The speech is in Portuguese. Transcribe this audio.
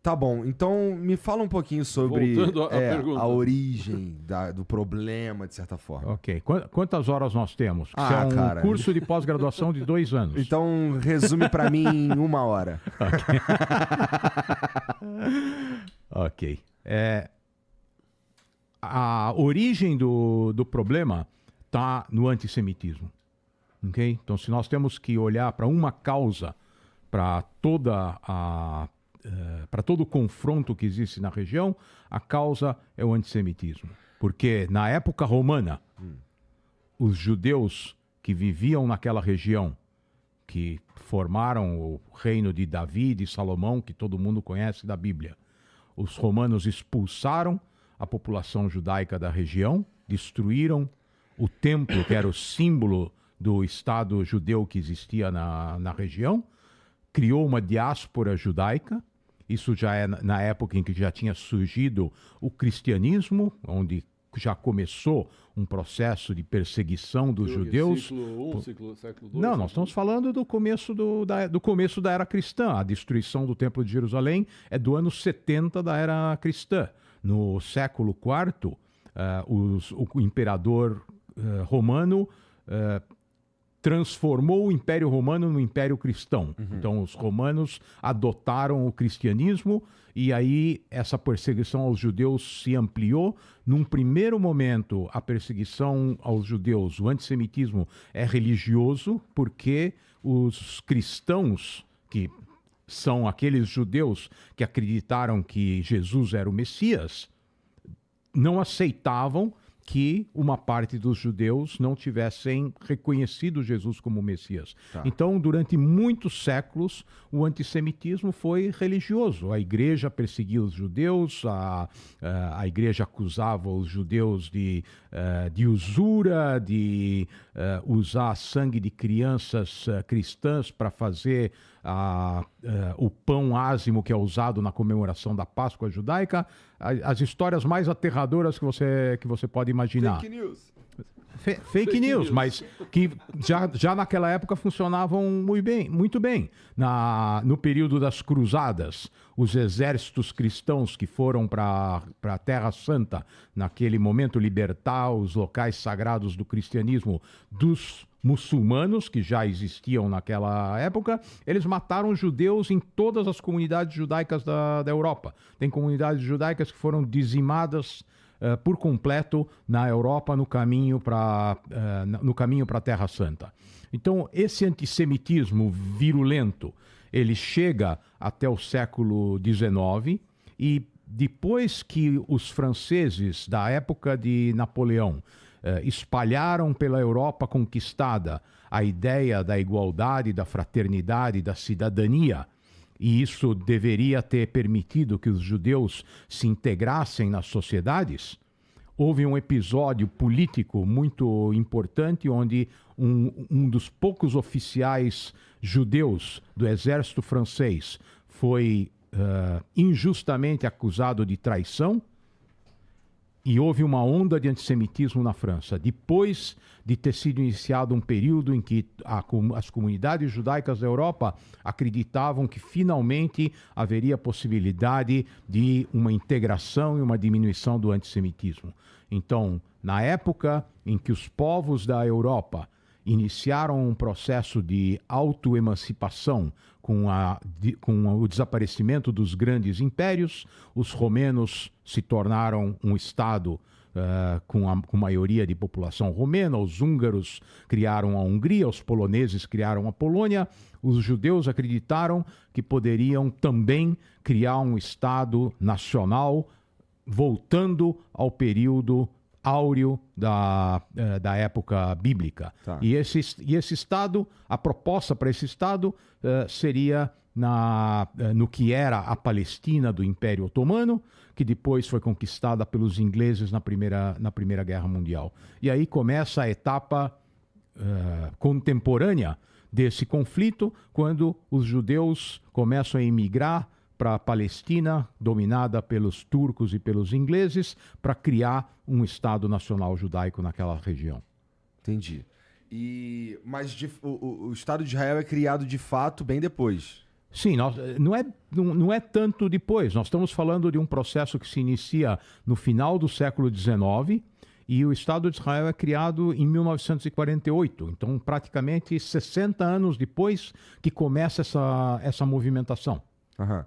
Tá bom, então me fala um pouquinho sobre Voltando à pergunta. a origem do problema, de certa forma. Ok. Quantas horas nós temos? Isso Ah, é um cara. curso de pós-graduação de 2 anos. Então, resume pra mim em 1 hora. Ok. A origem do problema está no antissemitismo. Ok? Então, se nós temos que olhar para uma causa, para todo o confronto que existe na região, a causa é o antissemitismo. Porque na época romana, os judeus que viviam naquela região, que formaram o reino de Davi e de Salomão, que todo mundo conhece da Bíblia, os romanos expulsaram a população judaica da região, destruíram o templo, que era o símbolo do Estado judeu que existia na região, criou uma diáspora judaica. Isso já é na época em que já tinha surgido o cristianismo, onde já começou um processo de perseguição dos judeus. Século II? Não, nós estamos falando do começo da era cristã. A destruição do Templo de Jerusalém é do ano 70 da era cristã. No século IV, o imperador romano transformou o Império Romano no Império Cristão. Então, os romanos adotaram o cristianismo e aí essa perseguição aos judeus se ampliou. Num primeiro momento, a perseguição aos judeus, o antissemitismo é religioso, porque os cristãos, que são aqueles judeus que acreditaram que Jesus era o Messias, não aceitavam que uma parte dos judeus não tivessem reconhecido Jesus como Messias. Tá. Então, durante muitos séculos, o antissemitismo foi religioso. A igreja perseguia os judeus, a igreja acusava os judeus de usura, de usar sangue de crianças cristãs para fazer o pão ázimo que é usado na comemoração da Páscoa judaica. As histórias mais aterradoras que você pode imaginar. Fake news. Fake news, mas que já naquela época funcionavam muito bem. No período das cruzadas, os exércitos cristãos que foram para a Terra Santa, naquele momento libertar os locais sagrados do cristianismo dos muçulmanos, que já existiam naquela época, eles mataram judeus em todas as comunidades judaicas da Europa. Tem comunidades judaicas que foram dizimadas por completo na Europa no caminho para a Terra Santa. Então, esse antissemitismo virulento, ele chega até o século XIX e depois que os franceses da época de Napoleão espalharam pela Europa conquistada a ideia da igualdade, da fraternidade, da cidadania, e isso deveria ter permitido que os judeus se integrassem nas sociedades, houve um episódio político muito importante onde um dos poucos oficiais judeus do exército francês foi injustamente acusado de traição. E houve uma onda de antissemitismo na França, depois de ter sido iniciado um período em que as comunidades judaicas da Europa acreditavam que finalmente haveria possibilidade de uma integração e uma diminuição do antissemitismo. Então, na época em que os povos da Europa iniciaram um processo de autoemancipação com o desaparecimento dos grandes impérios, os romenos se tornaram um Estado com maioria de população romena, os húngaros criaram a Hungria, os poloneses criaram a Polônia, os judeus acreditaram que poderiam também criar um Estado nacional, voltando ao período áureo da época bíblica. Tá. E esse Estado, a proposta para esse Estado seria no que era a Palestina do Império Otomano, que depois foi conquistada pelos ingleses na Primeira Guerra Mundial. E aí começa a etapa contemporânea desse conflito, quando os judeus começam a emigrar para a Palestina, dominada pelos turcos e pelos ingleses, para criar um Estado nacional judaico naquela região. Entendi. Mas o Estado de Israel é criado de fato bem depois. Sim, não é tanto depois. Nós estamos falando de um processo que se inicia no final do século XIX e o Estado de Israel é criado em 1948. Então, praticamente 60 anos depois que começa essa movimentação. Aham.